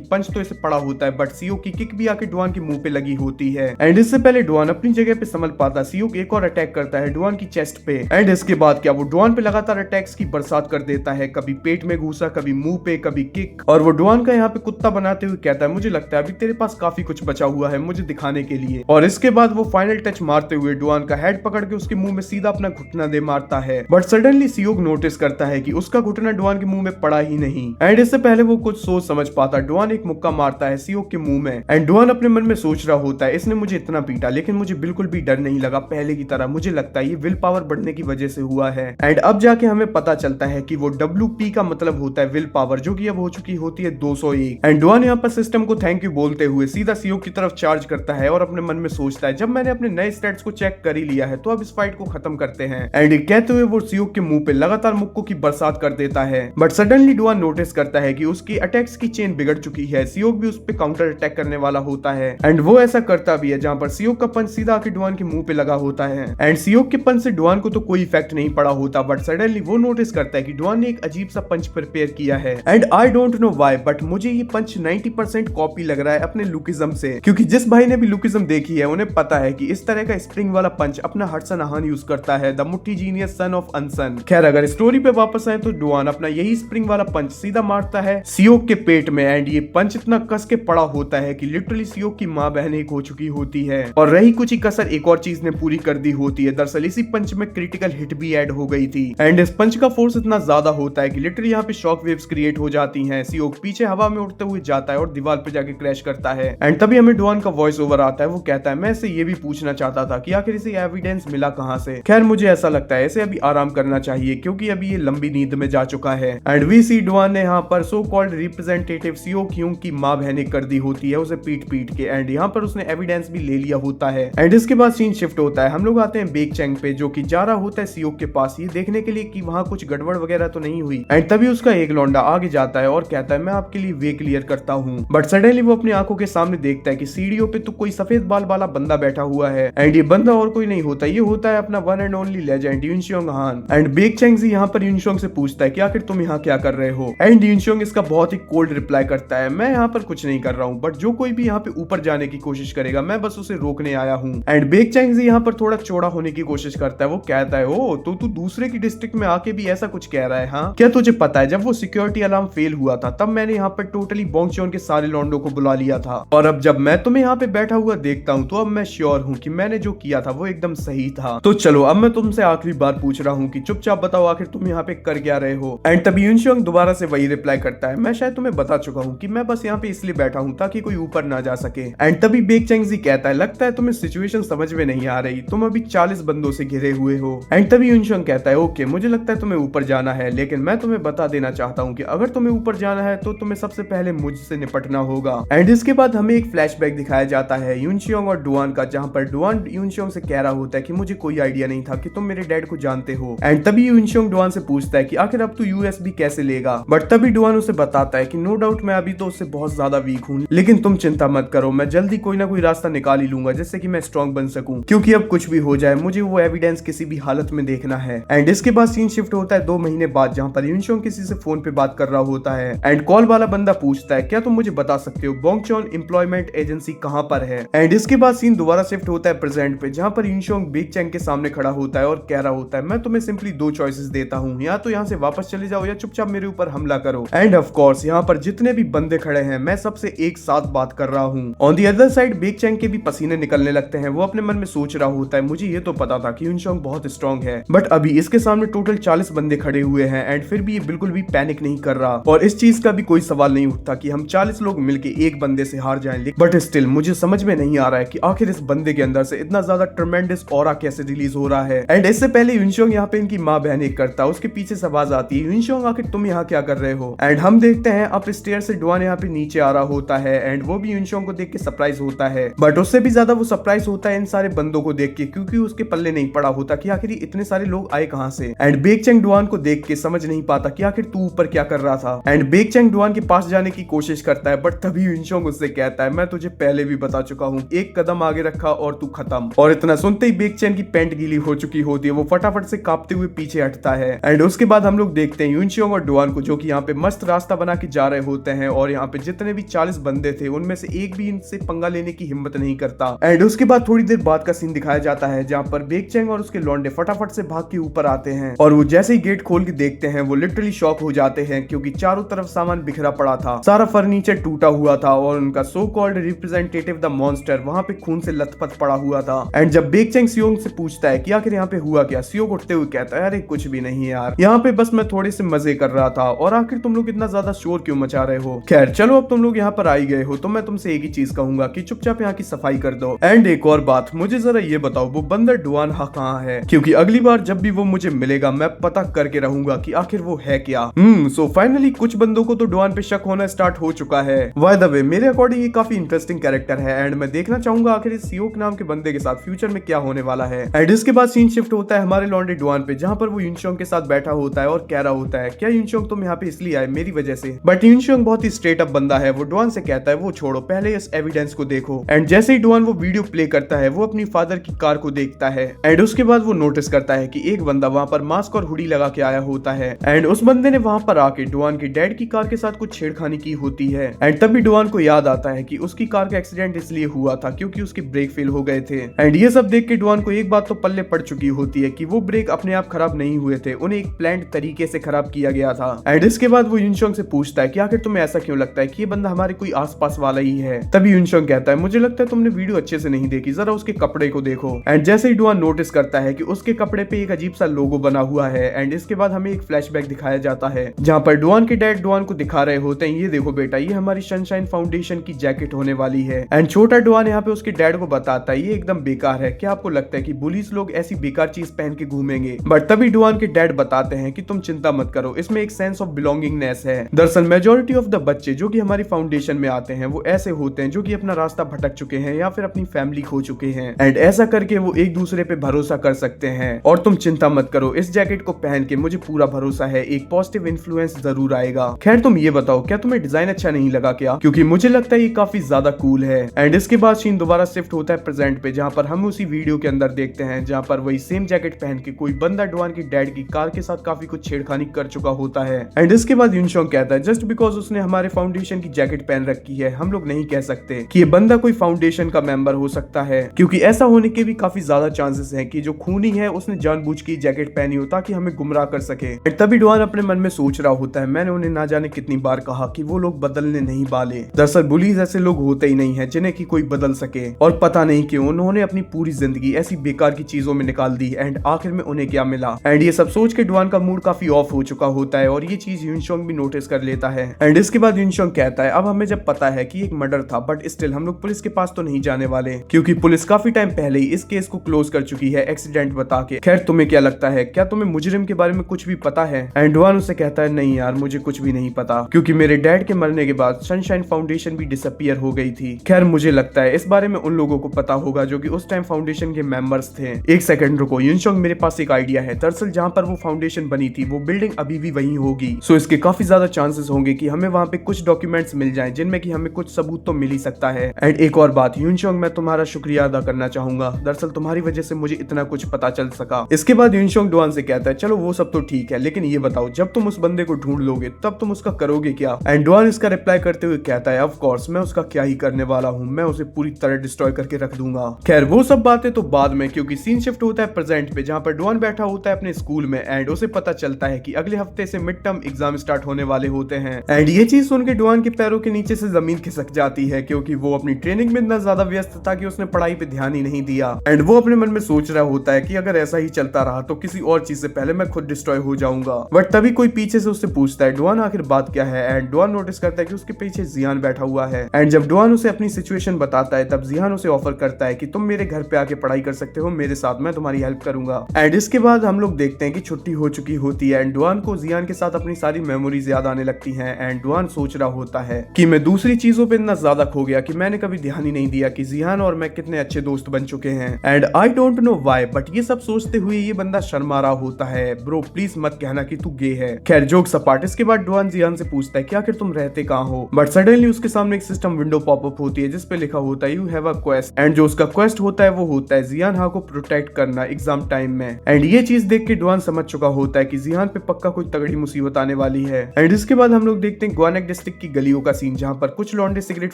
पंच तो इसे पड़ा होता है, बट सीओ की किक भी आके डुआन के मुंह पे लगी होती है। एंड इससे पहले डुआन अपनी जगह पे संभल पाता, सीओ एक और अटैक करता है डुआन की चेस्ट पे। एंड इसके बाद क्या वो डुआन पे लगातार अटैक्स की बरसात कर देता है, कभी पेट में घूसा, कभी मुंह पे, कभी किक। और वो डुआन का यहाँ पे कुत्ता बनाते हुए कहता है मुझे लगता है अभी तेरे पास काफी कुछ बचा हुआ है मुझे दिखाने के लिए। और इसके बाद वो फाइनल टच मारते हुए डुआन का हेड पकड़ के उसके मुंह में सीधा अपना घुटना दे मारता है। बट सडनली सियोग नोटिस करता है कि उसका घुटना डुआन के मुंह में पड़ा ही नहीं। एंड इससे पहले वो कुछ सोच समझ पाता, डुआन एक मुक्का मारता है सियोग के मुंह में। एंड डुआन अपने मन में सोच रहा होता है इसने मुझे इतना पीटा लेकिन मुझे बिल्कुल भी डर नहीं लगा पहले की तरह, मुझे लगता है ये विल पावर बढ़ने की वजह से हुआ है। एंड अब जाके हमें पता चलता है कि वो WP का मतलब होता है विल पावर, जो कि अब हो चुकी होती है 201। एंड डुआन यहाँ पर सिस्टम को थैंक यू बोलते हुए सीधा सियोग की तरफ चार्ज करता है और अपने मन में सोचता है जब मैंने अपने नए स्टैट्स को चेक कर ही लिया है तो अब इस फाइट को खत्म करते हैं। एंड कहते हुए वो सियोग के मुंह पे लगातार मुक्कों की बरसात कर देता है। बट सडनली डुआन नोटिस करता है कि उसकी अटैक्स की चेन बिगड़ चुकी है, सियोग भी उस पे काउंटर अटैक करने वाला होता है। एंड वो ऐसा करता भी है जहां पर सियोग का पंच सीधा आके डुआन के मुंह पे लगा होता है। एंड सियोग के पंच से डुआन को तो कोई इफेक्ट नहीं पड़ा होता, बट सडनली वो नोटिस करता है कि डुआन ने एक अजीब सा पंच प्रिपेयर किया है। And I don't know why but मुझे ये पंच 90% कॉपी लग रहा है अपने लुकिज्म से, क्योंकि जिस भाई ने भी लुकिज्म देखी है उन्हें पता है कि इस तरह का स्प्रिंग वाला पंच अपना हडसन अहान यूज करता है, द मुट्ठी जीनियस सन ऑफ अनसन। खैर अगर स्टोरी पे वापस आए तो डुआन अपना यही स्प्रिंग वाला पंच सीधा मारता है सियोग के पेट में। एंड ये पंच इतना कस के पड़ा होता है कि लिटरली सियोग की मां बहन एक हो चुकी होती है। और रही कुछ ही कसर एक और चीज ने पूरी कर दी होती है, दरअसल इसी पंच में क्रिटिकल हिट भी ऐड हो गई थी। एंड इस पंच का फोर्स इतना ज्यादा होता है कि लिटरली यहाँ पे शॉक वेव्स क्रिएट हो जाती हैं। सियोग पीछे हवा में उड़ते हुए जाता है और दीवार पे जाके क्रैश करता है। एंड तभी हमें डुआन का वॉइस ओवर आता है, वो कहता है मैं इसे ये भी पूछना चाहता था कि आखिर इसे एविडेंस मिला कहां से। खैर मुझे ऐसा लगता है इसे अभी आराम करना चाहिए क्योंकि अभी ये लंबी नींद में जा चुका है। एंड वी सी डुआन ने यहाँ पर सो कॉल्ड रिप्रेजेंटेटिव सियोग ह्यूंग की मां बहने कर दी होती है उसे पीट पीट के। एंड यहाँ पर उसने एविडेंस भी ले लिया होता है। एंड इसके बाद सीन शिफ्ट होता है, हम लोग आते हैं बेक चैंग पे जो कि जा रहा होता है सियोग के पास ये देखने के लिए कि वहां कुछ गड़बड़ वगैरह तो नहीं हुई। एंड तभी उसका एक लौंडा आगे जाता है और कहता है मैं आपके लिए वे क्लियर करता हूँ। बट सडनली वो अपनी आंखों के सामने देखता है कि सीढ़ियों पे तो कोई सफेद बाल वाला बंदा बैठा हुआ है। एंड ये बंदा और कोई नहीं होता, ये होता है अपना वन एंड ओनली लेजेंड यूनशियोंग हान। एंड बेक चैंग यहाँ पर यूनशियोंग से पूछता है कि आखिर तुम यहाँ क्या कर रहे हो। एंड यूनशियोंग इसका बहुत ही कोल्ड रिप्लाई करता है मैं यहाँ पर कुछ नहीं कर रहा हूँ, बट जो कोई भी यहाँ पे ऊपर जाने की कोशिश करेगा मैं बस उसे रोकने आया हूँ। एंड बेक चैंग यहाँ पर थोड़ा चौड़ा होने की कोशिश करता है, वो कहता है ओ तो तू दूसरे की डिस्ट्रिक्ट में आके भी ऐसा कुछ कह रहा है हाँ? क्या तुझे पता है जब वो सिक्योरिटी अलार्म फेल हुआ था तब मैंने यहाँ पर टोटली बोंगचोन के सारे लॉन्डो को बुला लिया था, और अब जब मैं तुम्हें यहाँ पे बैठा हुआ देखता हूँ तो अब मैं श्योर हूँ कि मैंने जो किया था वो एकदम सही था। तो चलो अब मैं तुमसे आखिरी बार पूछ रहा हूँ कि चुपचाप बताओ आखिर तुम यहाँ पे कर क्या रहे हो। एंड तभी यूनशियोंग दोबारा से वही रिप्लाई करता है मैं शायद तुम्हें बता चुका हूँ कि मैं बस यहाँ पे इसलिए बैठा हूँ ताकि कोई ऊपर ना जा सके। एंड तभी बेक चैंग कहता है लगता है तुम्हें सिचुएशन समझ में नहीं आ रही, तुम अभी 40 बंदों से घिरे हुए हो। एंड तभी यूनशियोंग कहता है ओके मुझे लगता है तुम्हें ऊपर जाना है, लेकिन मैं तुम्हें बता देना चाहता हूँ कि अगर तुम्हें ऊपर जाना है तो तुम्हें सबसे पहले मुझसे निपटना होगा। एंड इसके बाद हमें एक फ्लैशबैक दिखाया जाता है यूनशियोंग और डुआन का, जहां पर डुआन यूनशियोंग से कह रहा होता है कि मुझे कोई आइडिया नहीं था कि तुम मेरे डैड को जानते हो। एंड तभी यूनशियोंग डुआन से पूछता है कि आखिर अब तू यूएसबी कैसे लेगा। बट तभी डुआन उसे बताता है कि नो डाउट मैं अभी तो उससे बहुत ज्यादा वीक हूँ, लेकिन तुम चिंता मत करो मैं जल्दी कोई ना कोई रास्ता निकाल ही लूंगा जिससे कि मैं स्ट्रॉन्ग बन सकूं, क्योंकि अब कुछ भी हो जाए मुझे वो एविडेंस किसी भी हालत में देखना है। एंड इसके बाद सीन शिफ्ट होता है 2 महीने बाद, जहां पर यूनशियोंग किसी से फोन पे बात कर रहा होता है। एंड कॉल वाला बंदा पूछता है क्या तुम मुझे बता सकते हो बोंगचोन एम्प्लॉयमेंट एजेंसी कहां पर है। एंड इसके बाद सीन दोबारा शिफ्ट होता है प्रेजेंट पे, जहां पर यूनशियोंग बेक चैंग के सामने खड़ा होता है और कह रहा होता है मैं तुम्हें सिंपली 2 चॉइसेस देता हूँ, या तो यहाँ से वापस चले जाओ या चुपचाप मेरे ऊपर हमला करो। एंड ऑफ कोर्स यहाँ पर जितने भी बंदे खड़े हैं मैं सबसे एक साथ बात कर रहा हूँ। On the other side Baek Chang के भी पसीने निकलने लगते हैं, वो अपने मन में सोच रहा होता है मुझे ये तो पता था कि यूनशियोंग बहुत स्ट्रॉन्ग है, बट अभी इसके सामने टोटल 40 बंदे खड़े हुए हैं एंड फिर भी ये बिल्कुल भी पैनिक नहीं कर रहा, और इस चीज का भी कोई सवाल नहीं उठता कि हम 40 लोग मिलके एक बंदे से हार जाएं। बट स्टिल मुझे समझ में नहीं आ रहा है कि आखिर इस बंदे के अंदर से इतना ज्यादा ट्रेमेंडस ऑरा कैसे रिलीज हो रहा है। एंड इससे पहले यूनशियोंग यहाँ पे इनकी माँ बहन एक करता है, उसके पीछे से आवाज आती है यूनशियोंग आखिर तुम यहाँ क्या कर रहे हो। एंड हम देखते हैं अप स्टेयर से डुआन यहाँ पे नीचे आ रहा होता है एंड वो भी यूनशियोंग को देख के सरप्राइज होता है, बट उससे भी ज्यादा वो सरप्राइज होता है इन सारे बंदों को देख के, क्योंकि उसके पल्ले नहीं पड़ा होता कि आखिर इतने सारे लोग आए कहां से। एंड बेक चैंग डुआन को देख के समझ नहीं पाता कि आखिर तू ऊपर क्या कर रहा था। एंड बेक चैंग डुआन के पास जाने की कोशिश करता है, बट तभी यूनशियोंग उससे कहता है मैं तुझे पहले भी बता चुका हूँ, एक कदम आगे रखा और तू खत्म। और इतना सुनते ही बेक चैंग की पैंट गीली हो चुकी होती है, वो फटाफट से कांपते हुए पीछे हटता है। एंड उसके बाद हम लोग देखते हैं यूनशियोंग और डुआन को, जो कि यहाँ पे मस्त रास्ता बना के जा रहे होते हैं और यहाँ पे जितने भी 40 बंदे थे उनमें से एक भी इनसे पंगा लेने की हिम्मत नहीं करता। एंड उसके बाद थोड़ी देर बाद का सीन दिखाया जाता है जहाँ पर बेकचैंग और उसके लौंडे फटाफट से भाग के ऊपर आते हैं और वो जैसे ही गेट खोल के देखते हैं वो लिटरली शॉक हो जाते हैं, क्योंकि चारों तरफ सामान बिखरा पड़ा था, सारा फर्नीचर टूटा हुआ था और उनका so called representative the monster वहां पे खून से लथपथ पड़ा हुआ था। एंड जब बेकचैंग सियोंग से पूछता है कि आखिर यहाँ पे हुआ क्या, सियोंग उठते हुए कहता है अरे कुछ भी नहीं यार, यहाँ पे बस मैं थोड़े से मजे कर रहा था, और आखिर तुम लोग इतना ज्यादा शोर क्यों मचा रहे हो। खैर चलो, अब तुम लोग यहाँ पर आई गए हो तो मैं तुमसे एक ही चीज कहूंगा कि चुपचाप यहाँ की सफाई कर दो। एंड एक और बात, मुझे जरा ये बताओ वो बंदर डुआन हा कहाँ है, क्योंकि अगली बार जब भी वो मुझे मिलेगा मैं पता करके रहूंगा कि आखिर वो है क्या। सो फाइनली कुछ बंदों को तो डुआन पे शक होना स्टार्ट हो चुका है। बाय द वे मेरे अकॉर्डिंग ये काफी इंटरेस्टिंग कैरेक्टर है एंड मैं देखना चाहूंगा आखिर इस सियोक नाम के बंदे के साथ फ्यूचर में क्या होने वाला है। एंड इसके बाद सीन शिफ्ट होता है हमारे लॉन्डे डुआन पे, जहाँ पर वो यूनशियोंग के साथ बैठा होता है और कह रहा होता है क्या यूनशियोंग तुम यहाँ पे इसलिए आए मेरी वजह से। बट यूनशियोंग बहुत ही स्ट्रेट अप बंदा है, वो डुआन से कहता है वो छोड़ो, पहले इस एविडेंस को देखो। एंड जैसे ही डुआन वो वीडियो प्ले करता है वो अपनी फादर की कार को देखता है एंड उसके बाद वो नोटिस करता है कि एक बंदा वहां पर मास्क और हुडी लगा के आया होता है एंड उस बंदे ने वहां पर आके डुआन के डैड की कार के साथ कुछ छेड़खानी की होती है। एंड तभी डुआन को याद आता है कि उसकी कार का एक्सीडेंट इसलिए हुआ था क्योंकि उसके ब्रेक फेल हो गए थे। एंड ये सब देख के डुआन को एक बात तो पल्ले पड़ चुकी होती है कि वो ब्रेक अपने आप खराब नहीं हुए थे, उन्हें एक प्लान्ड तरीके से खराब किया गया था। एंड इसके बाद वो यूनशियोंग से पूछता है कि आखिर तुम्हें ऐसा क्यों लगता है कि ये बंदा हमारे कोई आसपास वाला ही है। तभी यूनशियोंग कहता है मुझे लगता है तुमने वीडियो अच्छे से नहीं देखी, जरा उसके कपड़े को देखो। एंड जैसे ही डुआन नोटिस करता है कि उसके कपड़े पे एक अजीब सा लोगो बना हुआ है एंड इसके बाद हमें एक फ्लैशबैक दिखाया जाता है जहाँ पर डुआन के डैड डुआन को दिखा रहे होते हैं ये देखो बेटा, ये हमारी सनशाइन फाउंडेशन की जैकेट होने वाली है। एंड छोटा डुआन यहाँ पे उसके डैड को बताता है ये एकदम बेकार है, क्या आपको लगता है कि पुलिस लोग ऐसी बेकार चीज पहन के घूमेंगे। बट तभी डुआन के डैड बताते हैं कि तुम चिंता मत करो, इसमें एक सेंस ऑफ बिलोंगिंगनेस है। दरअसल मेजोरिटी ऑफ द बच्चे जो कि हमारी फाउंडेशन में आते हैं वो ऐसे होते हैं जो कि अपना रास्ता भटक चुके हैं या फिर अपनी फैमिली खो चुके हैं एंड ऐसा करके वो एक दूसरे पे भरोसा कर सकते हैं। और तुम चिंता मत करो, इस जैकेट को पहन के मुझे पूरा भरोसा है एक पॉजिटिव इन्फ्लुएंस जरूर आएगा। खैर तुम ये बताओ क्या तुम्हें डिजाइन अच्छा नहीं लगा क्या, क्योंकि मुझे लगता है ये काफी ज्यादा कूल है। एंड इसके बाद सीन दोबारा शिफ्ट होता है प्रेजेंट पे, जहाँ पर हम उसी वीडियो के अंदर देखते हैं जहाँ पर वही सेम जैकेट पहन के कोई बंदा डुआन की डैड की कार के साथ काफी कुछ छेड़खानी कर चुका होता है। एंड इसके बाद यूनशियोंग कहता है जस्ट बिकॉज उसने हमारे फाउंडेशन की जैकेट पहन रखी है हम लोग नहीं कह सकते कि ये बंदा कोई फाउंडेशन का मेंबर हो सकता है, क्योंकि ऐसा होने के भी काफी ज्यादा चांसेस हैं कि जो खूनी है उसने जानबूझ के जैकेट पहनी हो ताकि हमें गुमराह कर सके। तभी डुआन अपने मन में सोच रहा होता है मैंने उन्हें ना जाने कितनी बार कहा कि वो लोग बदलने नहीं वाले। दरअसल बुलीज ऐसे लोग होते ही नहीं है जिन्हें कि कोई बदल सके, और पता नहीं क्यों उन्होंने अपनी पूरी जिंदगी ऐसी बेकार की चीजों में निकाल दी एंड आखिर में उन्हें क्या मिला। एंड ये सब सोच के डुआन का मूड काफी ऑफ हो चुका होता है और ये चीज यूनशियोंग भी नोटिस कर लेता है। एंड इसके बाद यूनशियोंग कहता है अब हमें जब पता है कि एक मर्डर था बट स्टिल हम लोग पुलिस के पास तो नहीं जाने वाले, क्योंकि पुलिस काफी टाइम पहले ही इस केस को क्लोज कर चुकी है एक्सीडेंट बता के। खैर तुम्हें क्या लगता है, क्या तुम्हें मुजरिम के बारे में कुछ भी पता है। एंड डुआन उससे कहता है नहीं यार मुझे कुछ भी नहीं पता, क्योंकि मेरे डैड के मरने के बाद सनशाइन फाउंडेशन भी डिसअपियर हो गई थी। खैर मुझे लगता है इस बारे में उन लोगों को पता होगा जो कि उस टाइम फाउंडेशन के मेंबर्स थे। एक सेकंड रुको यूनशियोंग, मेरे पास एक आइडिया है। दरअसल जहाँ पर वो फाउंडेशन बनी थी वो बिल्डिंग अभी भी वही होगी, सो इसके काफी ज्यादा चांसेस होंगे कि हमें वहाँ पे कुछ डॉक्यूमेंट्स मिल जाएं जिनमें कि हमें कुछ सबूत तो मिल ही सकता है। एंड एक और बात यूनशियोंग, मैं तुम्हारा शुक्रिया अदा करना चाहूंगा, दरअसल तुम्हारी वजह से मुझे इतना कुछ पता चल सका। इसके बाद यूनशियोंग डुआन से कहता है चलो वो सब तो ठीक है, लेकिन ये बताओ जब तुम उस बंदे को ढूंढ लोगे तब तुम उसका करोगे क्या। एंड डुआन इसका रिप्लाई करते हुए कहता है ऑफ कोर्स मैं उसका क्या ही करने वाला हूँ, मैं उसे पूरी तरह डिस्ट्रॉय करके रख दूंगा। खैर वो सब बातें तो बाद में, क्योंकि सीन शिफ्ट होता है प्रेजेंट पे जहाँ पर डुआन बैठा होता है अपने स्कूल में एंड उसे पता चलता है कि अगले हफ्ते से मिड टर्म एग्जाम स्टार्ट होने वाले होते हैं। एंड ये चीज सुन के डुआन के पैरों के नीचे से जमीन खिसक जाती है, क्योंकि वो अपनी ट्रेनिंग में इतना ज्यादा व्यस्त था कि उसने पढ़ाई पे ध्यान ही नहीं दिया। एंड वो अपने मन में सोच रहा होता है कि अगर ऐसा ही चलता रहा तो किसी और चीज से पहले मैं खुद डिस्ट्रॉय हो जाऊंगा। बट तभी कोई पीछे से उससे पूछता है डुआन आखिर बात क्या है। एंड डुआन नोटिस करता है कि उसके पीछे जियान बैठा हुआ है। एंड जब डुआन उसे अपनी सिचुएशन बताता है तब जियान उसे ऑफर करता है कि तुम मेरे घर पे आके पढ़ाई कर सकते हो मेरे साथ, मैं तुम्हारी हेल्प करूंगा। एंड इसके बाद हम लोग देखते हैं कि छुट्टी हो चुकी होती है एंड डुआन को जियान के साथ अपनी सारी मेमोरीज याद आने लगती हैं। एंड डुआन सोच रहा होता है कि मैं दूसरी चीजों पे इतना ज्यादा खो गया कि मैंने कभी ध्यान ही नहीं दिया कि जियान और मैं कितने अच्छे दोस्त बन चुके हैं। And I don't know why but ये सब सोचते हुए ये बंदा शर्मा रहा होता है। ब्रो प्लीज मत कहना कि तू गे है। खैर जोक्स अपार्ट, इसके बाद डुआन जियान से पूछता है कि आखिर तुम रहते कहाँ हो। बट सडनली उसके सामने एक सिस्टम विंडो पॉपअप होती है जिसपे लिखा होता है you have a quest. And जो उसका क्वेस्ट होता है वो होता है जियान हा को प्रोटेक्ट करना एग्जाम टाइम में। एंड ये चीज देख के डुआन समझ चुका होता है कि जिहान पे पक्का कोई तगड़ी मुसीबत आने वाली है। एंड इसके बाद हम लोग देखते हैं ग्वानेक डिस्ट्रिक्ट की गलियों का सीन, जहाँ पर कुछ लौंडे सिगरेट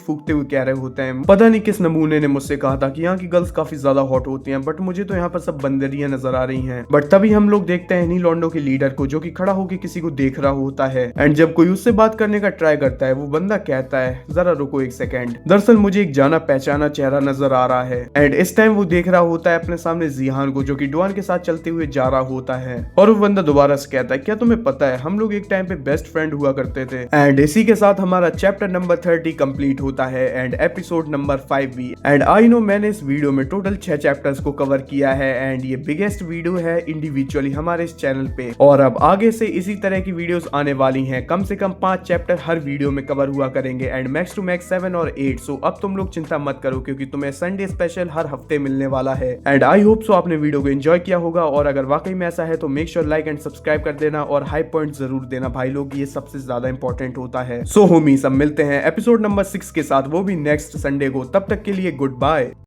फूकते हुए कह रहे होते हैं, पता नहीं किस नमूने ने मुझसे कहा था कि यहाँ की गर्ल्स काफी ज्यादा हॉट होती हैं, बट मुझे तो यहाँ पर सब बंदरियां नजर आ रही हैं। बट तभी हम लोग देखते हैं इन्हीं लौंडों के लीडर को, जो कि खड़ा होकर किसी को देख रहा होता है। एंड जब कोई उससे बात करने का ट्राई करता है, वो बंदा कहता है जरा रुको एक सेकेंड, दरअसल मुझे एक जाना पहचाना चेहरा नजर आ रहा है। एंड इस टाइम वो देख रहा होता है अपने सामने जिहान को, जो कि डुआन के साथ चलते हुए जा रहा होता है। और वो बंदा दोबारा से कहता है, क्या तुम्हें पता है हम लोग एक टाइम पे बेस्ट फ्रेंड हुआ करते थे। एंड इसी के साथ हमारा चैप्टर नंबर 30 कंप्लीट होता है एंड एपिसोड नंबर 5 भी। एंड आई नो मैंने इस वीडियो में टोटल 6 चैप्टर्स को कवर किया है एंड ये बिगेस्ट वीडियो है इंडिविजुअली हमारे इस चैनल पे। और अब आगे से इसी तरह की वीडियोस आने वाली हैं, कम से कम 5 चैप्टर हर वीडियो में कवर हुआ करेंगे एंड मैक्स टू मैक्स 7 और 8। सो अब तुम लोग चिंता मत करो, क्योंकि तुम्हें संडे स्पेशल हर हफ्ते मिलने वाला है। एंड आई होप सो आपने वीडियो को एंजॉय किया होगा, और अगर वाकई में ऐसा है तो make sure like and subscribe कर देना और हाई पॉइंट जरूर देना भाई लोग, ये सबसे ज्यादा इंपॉर्टेंट होता है। सो होमी सब मिलते हैं एपिसोड नंबर 6 के साथ, वो भी नेक्स्ट संडे को। तब तक के लिए गुड बाय।